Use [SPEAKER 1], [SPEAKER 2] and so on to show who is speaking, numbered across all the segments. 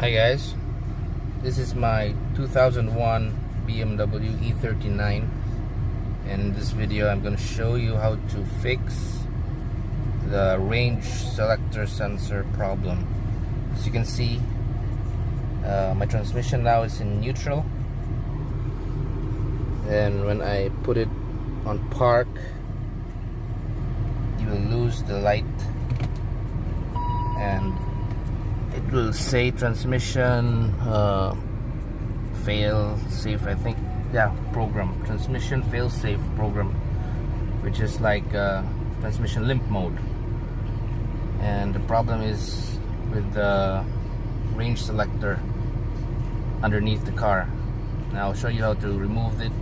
[SPEAKER 1] Hi guys, this is my 2001 BMW e39, and in this video I'm going to show you how to fix the range selector sensor problem. As you can see, my transmission now is in neutral, and when I put it on park you will lose the light and it will say transmission failsafe, I think, program, transmission failsafe program, which is like transmission limp mode. And the problem is with the range selector underneath the car. Now I'll show you how to remove it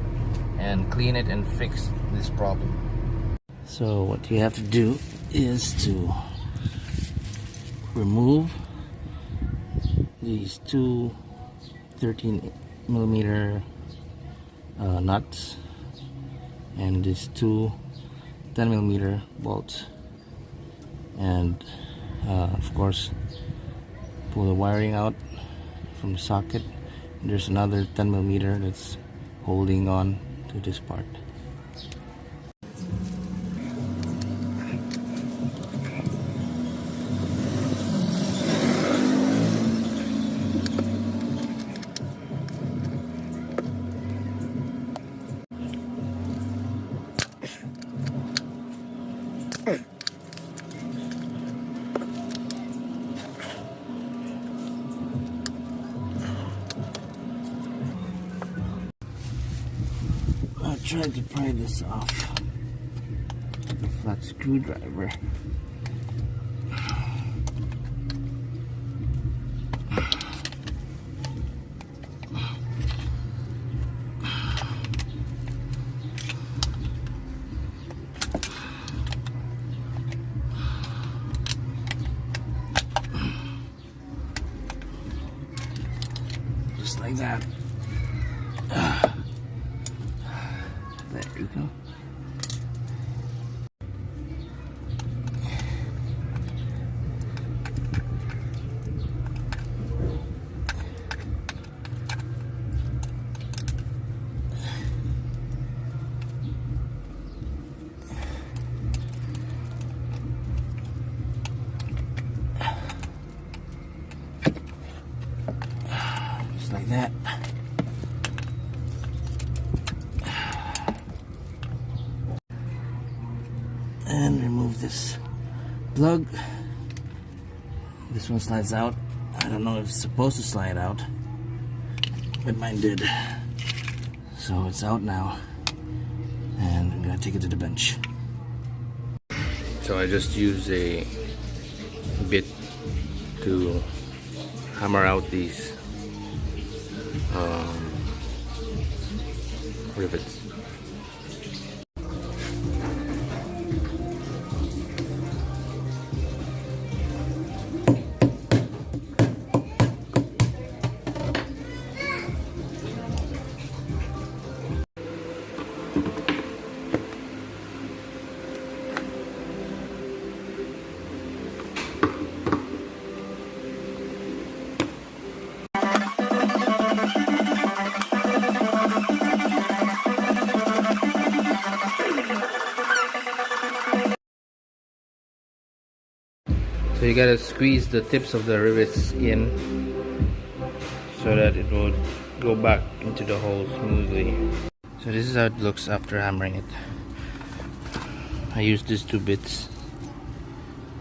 [SPEAKER 1] and clean it and fix this problem. So what you have to do is to remove these two 13mm nuts and these two 10mm bolts, and of course pull the wiring out from the socket. There's another 10mm that's holding on to this part. I tried to pry this off with a flat screwdriver. Just like that. There you go. Just like that. And remove this plug. This one slides out. I don't know if it's supposed to slide out, but mine did. So it's out now, and I'm gonna take it to the bench. So I just use a bit to hammer out these rivets. So you gotta squeeze the tips of the rivets in so that it will go back into the hole smoothly. So this is how it looks after hammering it. I used these two bits,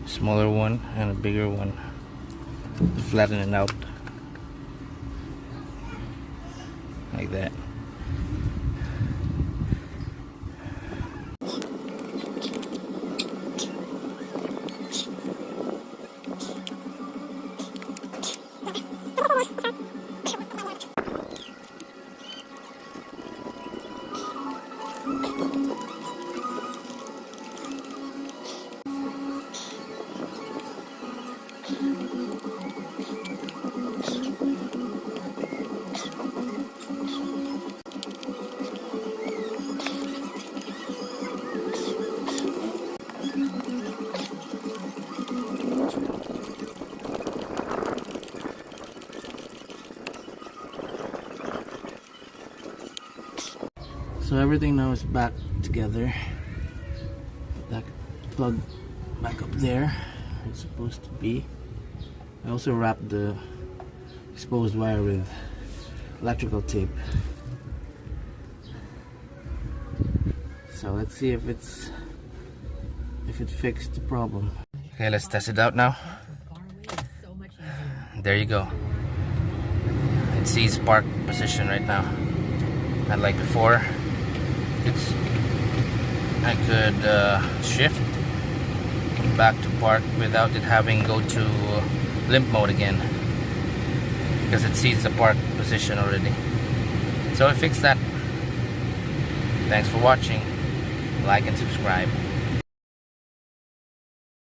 [SPEAKER 1] a smaller one and a bigger one, to flatten it out like that. So everything now is back together. Put that plug back up there. It's supposed to be. I also wrapped the exposed wire with electrical tape. So let's see if it fixed the problem. Okay, let's test it out now. There you go. It sees park position right now. Not like before. I could shift back to park without it having go to limp mode again, because it sees the park position already. So I fixed that. Thanks for watching. Like and subscribe.